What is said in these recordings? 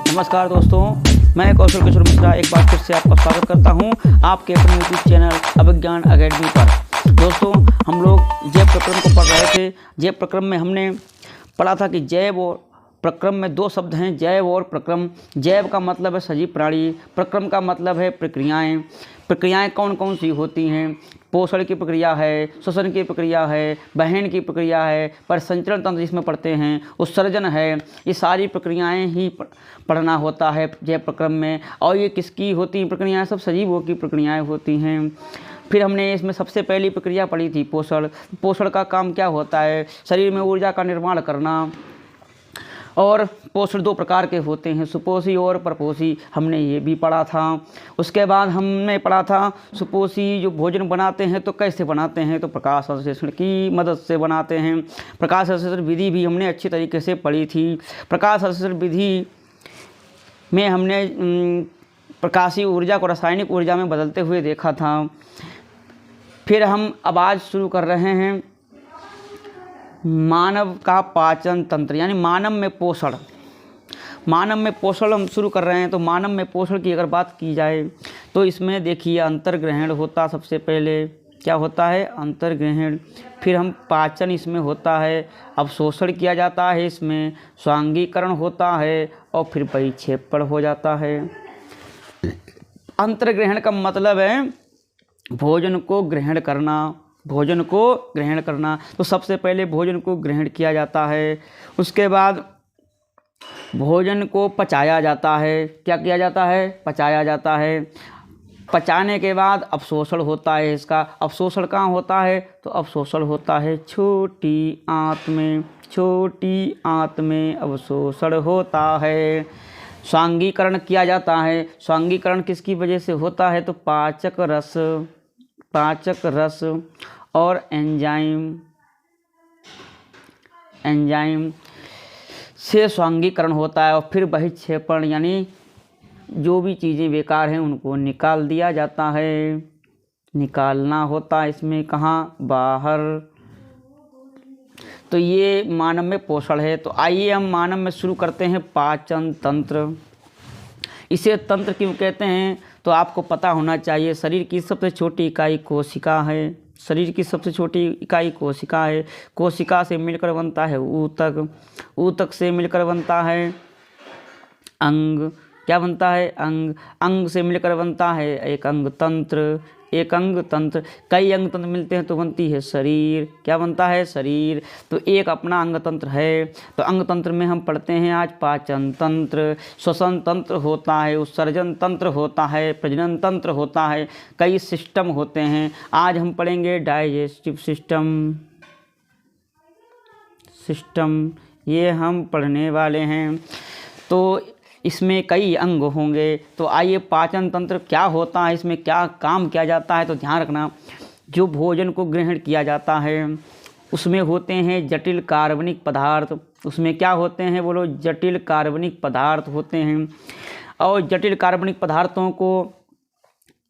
नमस्कार दोस्तों, मैं कौशल किशोर मिश्रा एक बार फिर से आपका स्वागत करता हूं आपके अपने यूट्यूब चैनल अभिज्ञान अकेडमी पर। दोस्तों, हम लोग जैव प्रक्रम को पढ़ रहे थे। जैव प्रक्रम में हमने पढ़ा था कि जैव और प्रक्रम में दो शब्द हैं, जैव और प्रक्रम। जैव का मतलब है सजीव प्राणी, प्रक्रम का मतलब है प्रक्रियाएं। प्रक्रियाएं कौन कौन सी होती हैं? पोषण की प्रक्रिया है, श्वसन की प्रक्रिया है, वहन की प्रक्रिया है, परिसंचरण तंत्र जिसमें पढ़ते हैं, उत्सर्जन है। ये सारी प्रक्रियाएं ही पढ़ना होता है जैव प्रक्रम में। और ये किसकी होती हैं प्रक्रियाएं? सब सजीवों की प्रक्रियाएं होती हैं। फिर हमने इसमें सबसे पहली प्रक्रिया पढ़ी थी पोषण। पोषण का काम क्या होता है? शरीर में ऊर्जा का निर्माण करना। और पोषण दो प्रकार के होते हैं, सुपोषी और परपोषी, हमने ये भी पढ़ा था। उसके बाद हमने पढ़ा था सुपोषी जो भोजन बनाते हैं तो कैसे बनाते हैं? तो प्रकाश संश्लेषण की मदद से बनाते हैं। प्रकाश संश्लेषण विधि भी हमने अच्छी तरीके से पढ़ी थी। प्रकाश संश्लेषण विधि में हमने प्रकाशीय ऊर्जा को रासायनिक ऊर्जा में बदलते हुए देखा था। फिर हम अब आज शुरू कर रहे हैं मानव का पाचन तंत्र, यानी मानव में पोषण। मानव में पोषण हम शुरू कर रहे हैं। तो मानव में पोषण की अगर बात की जाए तो इसमें देखिए अंतर्ग्रहण होता, सबसे पहले क्या होता है? अंतर्ग्रहण। फिर हम पाचन इसमें होता है, अवशोषण किया जाता है, इसमें स्वांगीकरण होता है और फिर परिक्षेपण हो जाता है। अंतर्ग्रहण का मतलब है भोजन को ग्रहण करना, भोजन को ग्रहण करना। तो सबसे पहले भोजन को ग्रहण किया जाता है, उसके बाद भोजन को पचाया जाता है। क्या किया जाता है? पचाया जाता है। पचाने के बाद अवशोषण होता है। इसका अवशोषण कहाँ होता है? तो अवशोषण होता है छोटी आंत में, छोटी आंत में अवशोषण होता है। स्वांगीकरण किया जाता है। स्वांगीकरण किसकी वजह से होता है? तो पाचक रस, पाचक रस और एंजाइम से स्वांगीकरण होता है। और फिर बहिक्षेपण, यानी जो भी चीज़ें बेकार हैं उनको निकाल दिया जाता है। निकालना होता है इसमें कहाँ? बाहर। तो ये मानव में पोषण है। तो आइए हम मानव में शुरू करते हैं पाचन तंत्र। इसे तंत्र क्यों कहते हैं? तो आपको पता होना चाहिए शरीर की सबसे छोटी इकाई कोशिका है। शरीर की सबसे छोटी इकाई कोशिका है। कोशिका से मिलकर बनता है ऊतक, ऊतक से मिलकर बनता है अंग। क्या बनता है? अंग। अंग से मिलकर बनता है एक अंग तंत्र, एक अंग तंत्र। कई अंग तंत्र मिलते हैं तो बनती है शरीर। क्या बनता है? शरीर। तो एक अपना अंग तंत्र है। तो अंग तंत्र में हम पढ़ते हैं आज पाचन तंत्र, श्वसन तंत्र होता है, उत्सर्जन तंत्र होता है, प्रजनन तंत्र होता है, कई सिस्टम होते हैं। आज हम पढ़ेंगे डाइजेस्टिव सिस्टम, ये हम पढ़ने वाले हैं। तो इसमें कई अंग होंगे। तो आइए पाचन तंत्र क्या होता है, इसमें क्या काम किया जाता है? तो ध्यान रखना, जो भोजन को ग्रहण किया जाता है उसमें होते हैं जटिल कार्बनिक पदार्थ। उसमें क्या होते हैं? बोलो, जटिल कार्बनिक पदार्थ होते हैं। और जटिल कार्बनिक पदार्थों को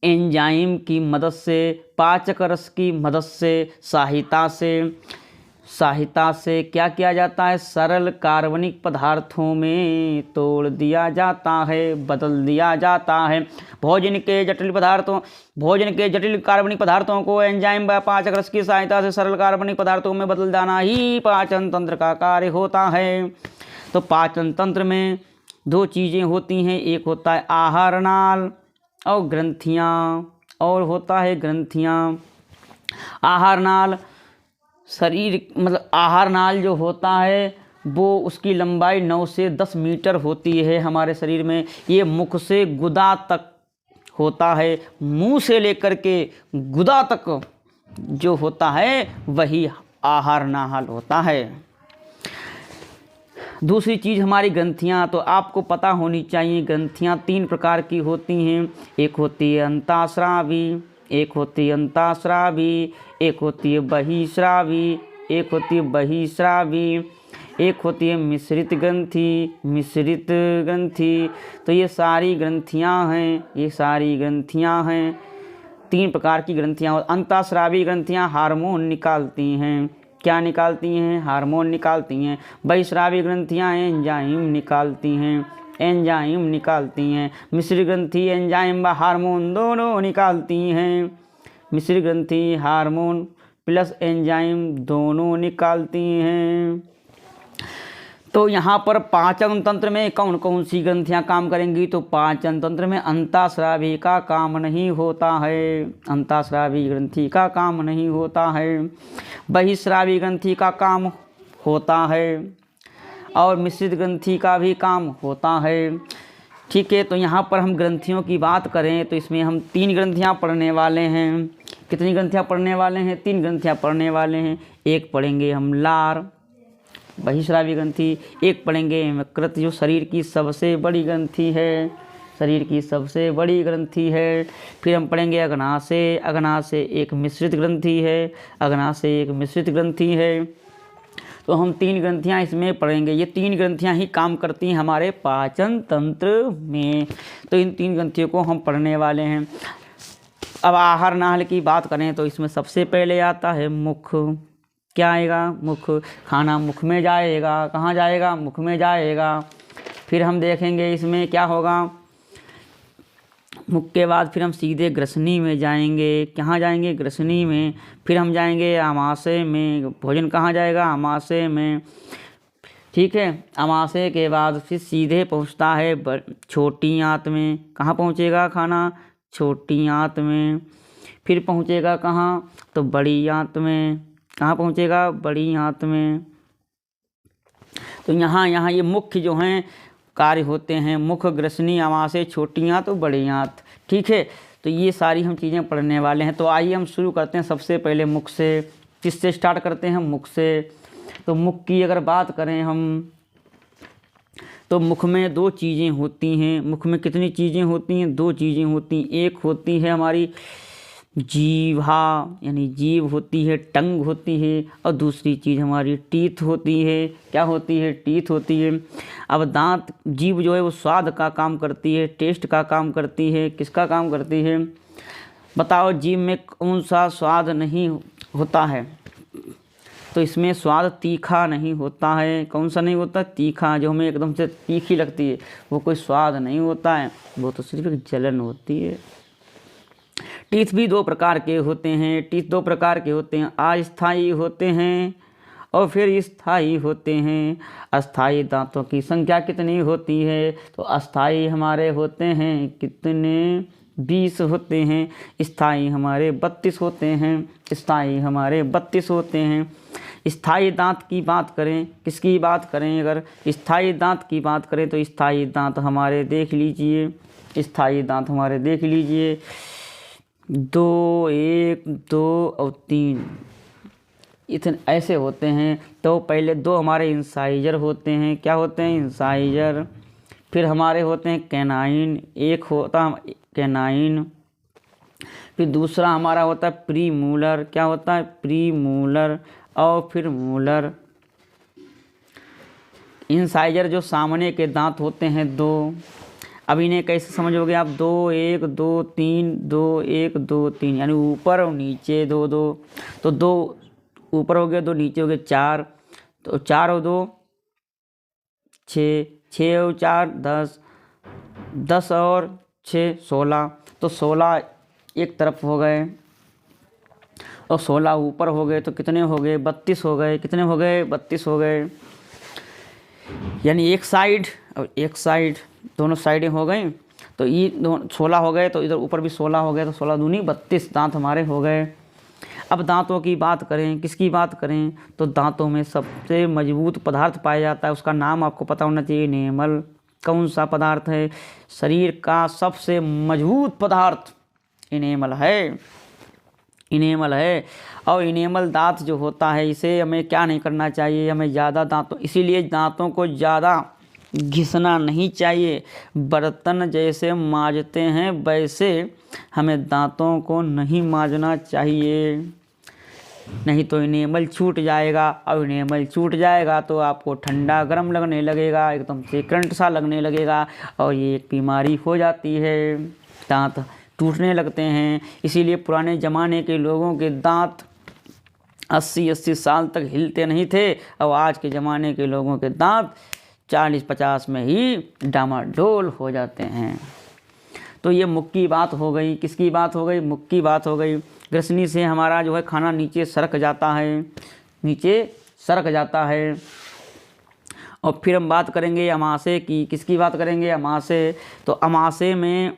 एंजाइम की मदद से, पाचक रस की मदद से, सहायता से क्या किया जाता है? सरल कार्बनिक पदार्थों में तोड़ दिया जाता है, बदल दिया जाता है। भोजन के जटिल कार्बनिक पदार्थों को एंजाइम व पाचक रस की सहायता से सरल कार्बनिक पदार्थों में बदल जाना ही पाचन तंत्र का कार्य होता है। तो पाचन तंत्र में दो चीज़ें होती हैं, एक होता है आहार नाल और ग्रंथियाँ, और होता है ग्रंथियाँ। आहार नाल शरीर मतलब आहार नाल जो होता है वो उसकी लंबाई 9 से 10 मीटर होती है हमारे शरीर में। ये मुख से गुदा तक होता है, मुंह से लेकर के गुदा तक जो होता है वही आहार नाल होता है। दूसरी चीज़ हमारी ग्रंथियाँ, तो आपको पता होनी चाहिए ग्रंथियाँ 3 प्रकार की होती हैं। एक होती है अंतःस्रावी, एक होती है अंतःस्रावी, एक होती है बहिस्रावी, एक होती है बहिस्रावी, एक होती है मिश्रित ग्रंथि। तो ये सारी ग्रंथियाँ हैं, 3 प्रकार की ग्रंथियाँ। अंतःस्रावी ग्रंथियाँ हार्मोन निकालती हैं। क्या निकालती हैं? हार्मोन निकालती हैं। बहिस्रावी ग्रंथियाँ एंजाइम निकालती हैं। एंजाइम निकालती हैं। मिश्र ग्रंथि एंजाइम व हार्मोन दोनों निकालती हैं। मिश्र ग्रंथि हार्मोन प्लस एंजाइम दोनों निकालती हैं। तो यहाँ पर पाचन तंत्र में कौन कौन सी ग्रंथियाँ काम करेंगी? तो पाचन तंत्र में अंतःस्रावी का काम नहीं होता है, अंतःस्रावी ग्रंथि का काम नहीं होता है, बहिस्रावी ग्रंथि का काम होता है और मिश्रित ग्रंथि का भी काम होता है। ठीक है, तो यहाँ पर हम ग्रंथियों की बात करें तो इसमें हम 3 ग्रंथियाँ पढ़ने वाले हैं। कितनी ग्रंथियाँ पढ़ने वाले हैं? 3 ग्रंथियाँ पढ़ने वाले हैं। एक पढ़ेंगे हम लार बहिस्रावी ग्रंथि, एक पढ़ेंगे यकृत जो शरीर की सबसे बड़ी ग्रंथि है, शरीर की सबसे बड़ी ग्रंथि है। फिर हम पढ़ेंगे अग्नाशय, अग्नाशय एक मिश्रित ग्रंथि है, अग्नाशय एक मिश्रित ग्रंथि है। तो हम 3 ग्रंथियाँ इसमें पढ़ेंगे। ये 3 ग्रंथियाँ ही काम करती हैं हमारे पाचन तंत्र में। तो इन 3 ग्रंथियों को हम पढ़ने वाले हैं। अब आहार नाल की बात करें तो इसमें सबसे पहले आता है मुख। क्या आएगा? मुख। खाना मुख में जाएगा। कहाँ जाएगा? मुख में जाएगा। फिर हम देखेंगे इसमें क्या होगा। मुख के बाद फिर हम सीधे ग्रसनी में जाएंगे। कहाँ जाएंगे? ग्रसनी में। फिर हम जाएंगे आमाशय में। भोजन कहाँ जाएगा? आमाशय में। ठीक है, आमाशय के बाद फिर सीधे पहुँचता है छोटी आंत में। कहाँ पहुँचेगा खाना? छोटी आंत में। फिर पहुँचेगा कहाँ? तो बड़ी आंत में। कहाँ पहुँचेगा? बड़ी आंत में। तो यहाँ ये मुख्य जो हैं कार्य होते हैं, मुख, ग्रसनी, आमाशय, छोटी आंत तो बड़ी आंत। ठीक है, तो ये सारी हम चीज़ें पढ़ने वाले हैं। तो आइए हम शुरू करते हैं सबसे पहले मुख से। किससे स्टार्ट करते हैं? मुख से। तो मुख की अगर बात करें हम तो मुख में 2 चीज़ें होती हैं। मुख में कितनी चीज़ें होती हैं? 2 चीज़ें होती हैं। एक होती है हमारी जीवा, यानी जीभ होती है, टंग होती है, और दूसरी चीज़ हमारी टीथ होती है। क्या होती है? टीथ होती है। अब दांत, जीभ जो है वो स्वाद का काम करती है, टेस्ट का काम करती है। किसका काम करती है? बताओ, जीभ में कौन सा स्वाद नहीं होता है? तो इसमें स्वाद तीखा नहीं होता है। कौन सा नहीं होता? तीखा, जो हमें एकदम से तीखी लगती है, वो कोई स्वाद नहीं होता है, वो तो सिर्फ एक जलन होती है। टीथ भी 2 प्रकार के होते हैं। टीथ 2 प्रकार के होते हैं, अस्थायी होते हैं और फिर स्थायी होते हैं। अस्थायी दांतों की संख्या कितनी होती है? तो अस्थायी हमारे होते हैं कितने? 20 होते हैं। स्थायी हमारे 32 होते हैं। स्थायी हमारे 32 होते हैं। स्थायी दांत की बात करें, किसकी बात करें? अगर स्थायी दांत की बात करें तो स्थायी दांत हमारे देख लीजिए, स्थायी दांत हमारे देख लीजिए 2, 1, 2 और 3 इतने ऐसे होते हैं। तो पहले 2 हमारे इंसाइजर होते हैं। क्या होते हैं? इंसाइजर। फिर हमारे होते हैं कैनाइन, एक होता है कैनाइन। फिर दूसरा हमारा होता है प्रीमूलर। क्या होता है? प्रीमूलर। और फिर मूलर। इंसाइजर जो सामने के दांत होते हैं 2। अब इन्हें कैसे समझोगे आप? 2, 1, 2, 3, 2, 1, 2, 3, यानी ऊपर और नीचे 2, 2। तो 2 ऊपर हो गए, 2 नीचे हो गए, 4। तो 4 और 2 6, 6 और 4 10, 10 और 6 16। तो 16 एक तरफ हो गए और 16 ऊपर हो गए, तो कितने हो गए? 32 हो गए। कितने हो गए? 32 हो गए। यानी एक साइड और एक साइड, दोनों साइडें हो गई। तो ये 16 हो गए, तो इधर ऊपर भी 16 हो गए, तो 16 दूनी 32 दांत हमारे हो गए। अब दांतों की बात करें, किसकी बात करें? तो दांतों में सबसे मजबूत पदार्थ पाया जाता है, उसका नाम आपको पता होना चाहिए, इनेमल। कौन सा पदार्थ है? शरीर का सबसे मजबूत पदार्थ इनेमल है, इनेमल है। और इनेमल दांत जो होता है, इसे हमें क्या नहीं करना चाहिए? हमें ज़्यादा दांतों, इसीलिए दांतों को ज़्यादा घिसना नहीं चाहिए। बर्तन जैसे मांजते हैं वैसे हमें दांतों को नहीं मांजना चाहिए, नहीं तो इनेमल छूट जाएगा। और इनेमल छूट जाएगा तो आपको ठंडा गर्म लगने लगेगा, एकदम से करंट सा लगने लगेगा, और ये एक बीमारी हो जाती है, दांत टूटने लगते हैं। इसीलिए पुराने ज़माने के लोगों के दांत 80-80 साल तक हिलते नहीं थे, और आज के ज़माने के लोगों के दांत 40-50 में ही डामाडोल हो जाते हैं। तो ये मुख की बात हो गई। किसकी बात हो गई? मुख की बात हो गई। ग्रसनी से हमारा जो है खाना नीचे सरक जाता है, नीचे सरक जाता है। और फिर हम बात करेंगे अमाशय की। किसकी बात करेंगे? अमाशय। तो अमाशय में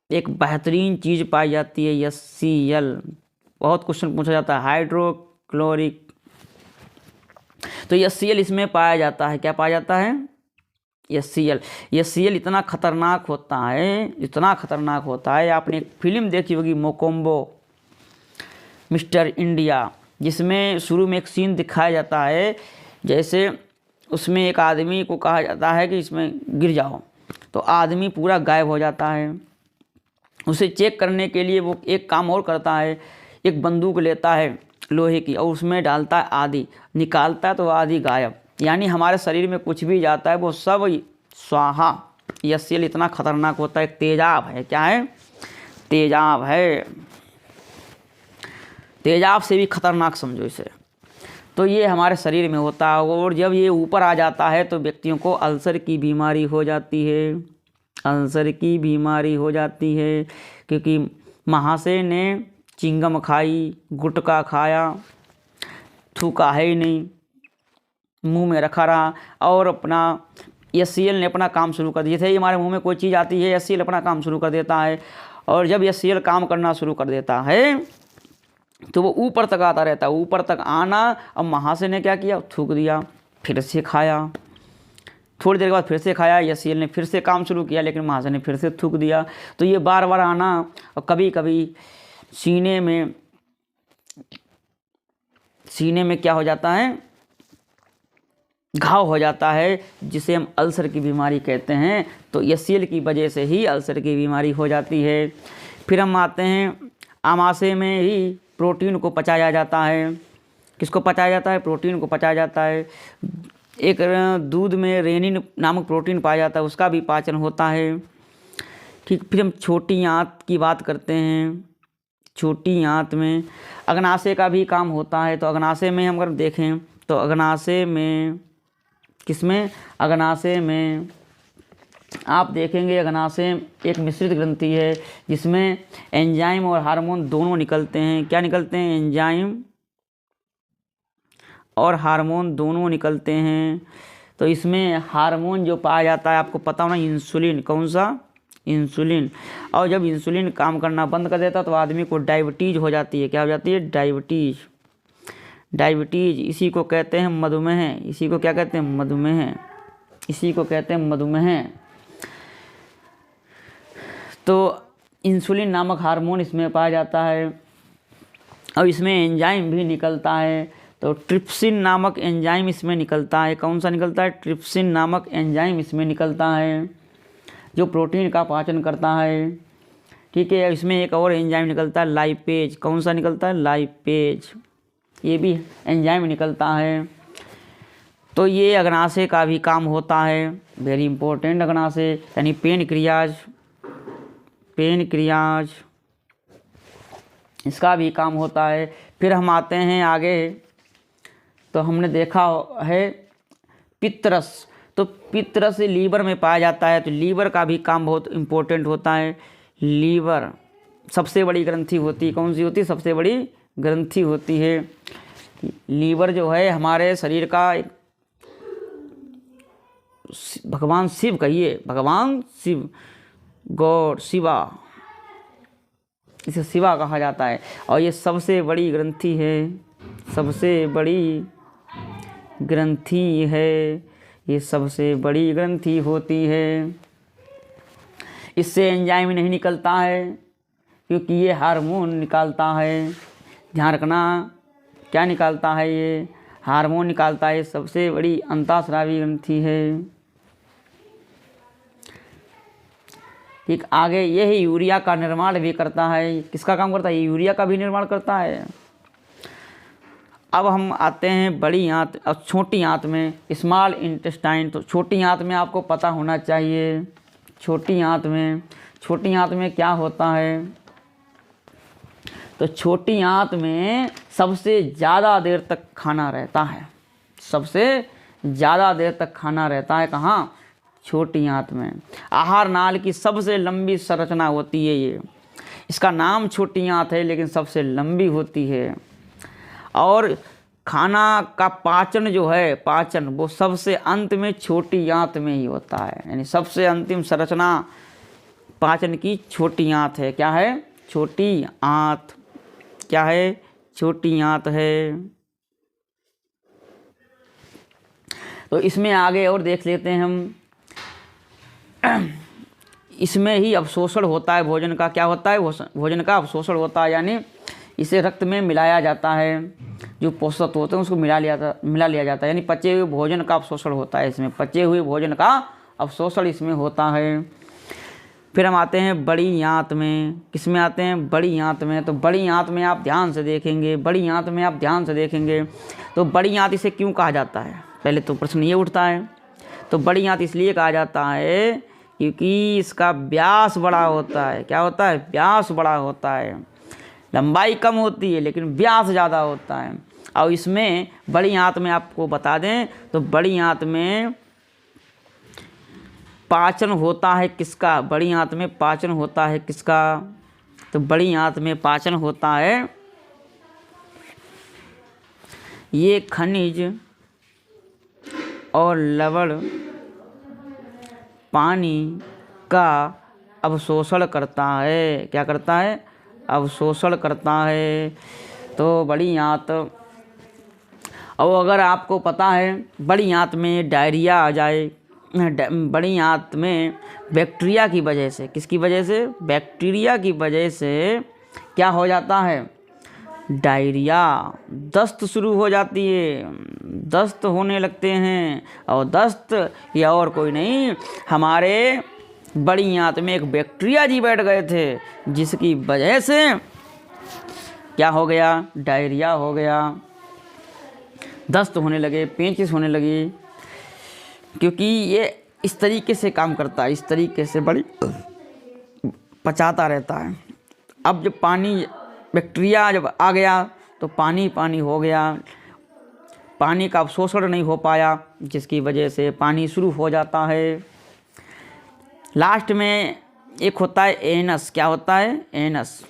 एक बेहतरीन चीज़ पाई जाती है HCl। बहुत क्वेश्चन पूछा जाता है, हाइड्रोक्लोरिक। तो HCl इसमें पाया जाता है। क्या पाया जाता है? HCl इतना खतरनाक होता है, इतना खतरनाक होता है। आपने एक फिल्म देखी होगी मोकोम्बो मिस्टर इंडिया, जिसमें शुरू में एक सीन दिखाया जाता है, जैसे उसमें एक आदमी को कहा जाता है कि इसमें गिर जाओ, तो आदमी पूरा गायब हो जाता है। उसे चेक करने के लिए वो एक काम और करता है, एक बंदूक लेता है लोहे की और उसमें डालता है आदि, निकालता है तो आदि गायब। यानी हमारे शरीर में कुछ भी जाता है वो सब स्वाहा। HCl इतना खतरनाक होता है, एक तेजाब है। क्या है? तेजाब है। तेजाब से भी खतरनाक समझो इसे। तो ये हमारे शरीर में होता है और जब ये ऊपर आ जाता है तो व्यक्तियों को अल्सर की बीमारी हो जाती है। अल्सर की बीमारी हो जाती है क्योंकि महाशय ने चिंगम खाई, गुटखा खाया, थूका है ही नहीं, मुंह में रखा रहा और अपना HCl ने अपना काम शुरू कर दिया। जैसे ही हमारे मुंह में कोई चीज़ आती है HCl अपना काम शुरू कर देता है, और जब HCl काम करना शुरू कर देता है तो वो ऊपर तक आता रहता है। ऊपर तक आना, अब महाशय ने क्या किया? थूक दिया, फिर से खाया, थोड़ी देर के बाद फिर से खाया, HCl ने फिर से काम शुरू किया, लेकिन महाशय ने फिर से थूक दिया। तो ये बार बार आना, और कभी कभी सीने में क्या हो जाता है? घाव हो जाता है, जिसे हम अल्सर की बीमारी कहते हैं। तो HCl की वजह से ही अल्सर की बीमारी हो जाती है। फिर हम आते हैं आमाशय में ही प्रोटीन को पचाया जाता है। किसको पचाया जाता है? प्रोटीन को पचाया जाता है। एक दूध में रेनिन नामक प्रोटीन पाया जाता है, उसका भी पाचन होता है। ठीक। फिर हम छोटी आंत की बात करते हैं। छोटी आंत में अग्नाशय का भी काम होता है। तो अग्नाशय में हम अगर देखें तो अग्नाशय में किसमें? अग्नाशय में आप देखेंगे अग्नाशय एक मिश्रित ग्रंथि है जिसमें एंजाइम और हार्मोन दोनों निकलते हैं। क्या निकलते हैं? एंजाइम और हार्मोन दोनों निकलते हैं। तो इसमें हार्मोन जो पाया जाता है, आपको पता होना, इंसुलिन। कौन सा? इंसुलिन। और जब इंसुलिन काम करना बंद कर देता तो आदमी को डायबिटीज़ हो जाती है। क्या हो जाती है? डायबिटीज़। डायबिटीज़ इसी को कहते हैं मधुमेह। इसी को क्या कहते हैं? मधुमेह। इसी को कहते हैं मधुमेह। तो इंसुलिन नामक हार्मोन इसमें पाया जाता है और इसमें एंजाइम भी निकलता है। तो ट्रिप्सिन नामक एंजाइम इसमें निकलता है। कौन सा निकलता है? ट्रिप्सिन नामक एंजाइम इसमें निकलता है, जो प्रोटीन का पाचन करता है। ठीक है। इसमें एक और एंजाइम निकलता है, लाइपेज। कौन सा निकलता है? लाइपेज। ये भी एंजाइम निकलता है। तो ये अग्नाशय का भी काम होता है, वेरी इंपॉर्टेंट। अग्नाशय यानी पेनक्रियाज, इसका भी काम होता है। फिर हम आते हैं आगे, तो हमने देखा है पित्तरस। तो पित्तरस लीवर में पाया जाता है। तो लीवर का भी काम बहुत इम्पोर्टेंट होता है। लीवर सबसे बड़ी ग्रंथि होती है। कौन सी होती है? सबसे बड़ी ग्रंथि होती है। लीवर जो है हमारे शरीर का भगवान शिव कहिए, भगवान शिव, गॉड, शिवा, इसे शिवा कहा जाता है। और ये सबसे बड़ी ग्रंथि है, सबसे बड़ी ग्रंथि है। ये सबसे बड़ी ग्रंथि होती है। इससे एंजाइम नहीं निकलता है क्योंकि ये हार्मोन निकालता है। ध्यान रखना, क्या निकालता है? ये हार्मोन निकालता है। सबसे बड़ी अंतःस्रावी ग्रंथि है। ठीक। आगे यही यूरिया का निर्माण भी करता है। किसका काम करता है? यूरिया का भी निर्माण करता है। अब हम आते हैं बड़ी आंत और छोटी आंत में, स्मॉल इंटेस्टाइन। तो छोटी आंत में आपको पता होना चाहिए, छोटी आंत में क्या होता है? तो छोटी आंत में सबसे ज़्यादा देर तक खाना रहता है, सबसे ज़्यादा देर तक खाना रहता है कहाँ? छोटी आंत में। आहार नाल की सबसे लंबी संरचना होती है ये। इसका नाम छोटी आंत है लेकिन सबसे लंबी होती है। और खाना का पाचन जो है, पाचन, वो सबसे अंत में छोटी आंत में ही होता है। यानी सबसे अंतिम संरचना पाचन की छोटी आंत है। क्या है? छोटी आंत। क्या है? छोटी आंत है। तो इसमें आगे और देख लेते हैं हम। इसमें ही अवशोषण होता है भोजन का। क्या होता है? भोजन का अवशोषण होता है, यानी इसे रक्त में मिलाया जाता है। जो पोषक तत्व होते हैं उसको मिला लिया जाता है, यानी पचे हुए भोजन का अवशोषण होता है इसमें। पचे हुए भोजन का अवशोषण इसमें होता है। फिर हम आते हैं बड़ी आंत में। किस में आते हैं? बड़ी आंत में। तो बड़ी आंत में आप ध्यान से देखेंगे, बड़ी आंत में आप ध्यान से देखेंगे तो बड़ी आंत इसे क्यों कहा जाता है? पहले तो प्रश्न ये उठता है। तो बड़ी आंत इसलिए कहा जाता है क्योंकि इसका व्यास बड़ा होता है। क्या होता है? व्यास बड़ा होता है। लंबाई कम होती है लेकिन व्यास ज़्यादा होता है। और इसमें बड़ी आंत में आपको बता दें तो बड़ी आंत में पाचन होता है किसका? बड़ी आंत में पाचन होता है किसका? तो बड़ी आंत में पाचन होता है ये खनिज और लवण पानी का अवशोषण करता है। क्या करता है? अवशोषण करता है। तो बड़ी आंत, और अगर आपको पता है बड़ी आंत में डायरिया आ जाए, बड़ी आंत में बैक्टीरिया की वजह से, किसकी वजह से? बैक्टीरिया की वजह से क्या हो जाता है? डायरिया, दस्त शुरू हो जाती है, दस्त होने लगते हैं। और दस्त या और कोई नहीं, हमारे बड़ी आंत में एक बैक्टीरिया जी बैठ गए थे जिसकी वजह से क्या हो गया? डायरिया हो गया, दस्त होने लगे, पेचिश होने लगी। क्योंकि ये इस तरीके से काम करता है, इस तरीके से बड़ी पचाता रहता है। अब जब पानी, बैक्टीरिया जब आ गया तो पानी पानी हो गया, पानी का अवशोषण नहीं हो पाया जिसकी वजह से पानी शुरू हो जाता है। लास्ट में एक होता है एनस। क्या होता है? एनस।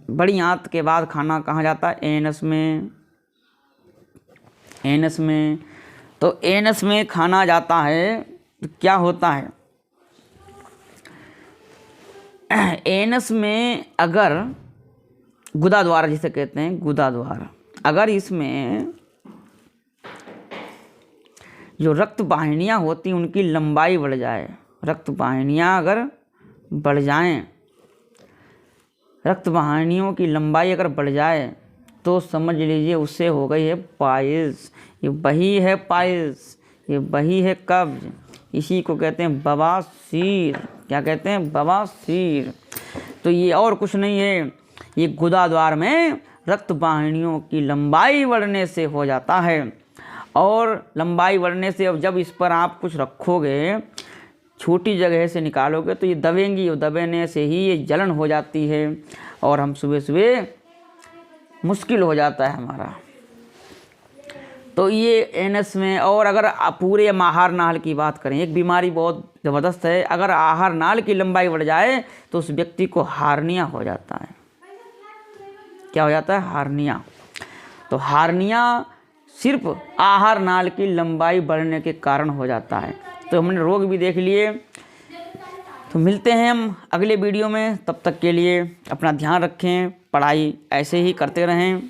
बड़ी आंत के बाद खाना कहाँ जाता है? एनस में। एनस में। तो एनस में खाना जाता है तो क्या होता है? एनस में अगर गुदा द्वार जिसे कहते हैं, गुदा द्वार, अगर इसमें जो रक्त वाहिनियाँ होती हैं उनकी लंबाई बढ़ जाए, रक्त वाहिनियाँ अगर बढ़ जाएं, रक्त वाहिनियों की लंबाई अगर बढ़ जाए तो समझ लीजिए उससे हो गई है पाइल्स। ये वही है पाइल्स, ये वही है कब्ज। इसी को कहते हैं बवासीर। क्या कहते हैं? बवासीर। तो ये और कुछ नहीं है, ये गुदा द्वार में रक्त वाहिनियों की लंबाई बढ़ने से हो जाता है। और लंबाई बढ़ने से अब जब इस पर आप कुछ रखोगे, छोटी जगह से निकालोगे तो ये दबेंगी, और दबेने से ही ये जलन हो जाती है और हम सुबह सुबह मुश्किल हो जाता है हमारा। तो ये एनस में। और अगर पूरे आहार नाल की बात करें, एक बीमारी बहुत ज़बरदस्त है, अगर आहार नाल की लंबाई बढ़ जाए तो उस व्यक्ति को हार्निया हो जाता है। क्या हो जाता है? हार्निया। तो हार्निया सिर्फ आहार नाल की लंबाई बढ़ने के कारण हो जाता है। तो हमने रोग भी देख लिए। तो मिलते हैं हम अगले वीडियो में, तब तक के लिए अपना ध्यान रखें, पढ़ाई ऐसे ही करते रहें।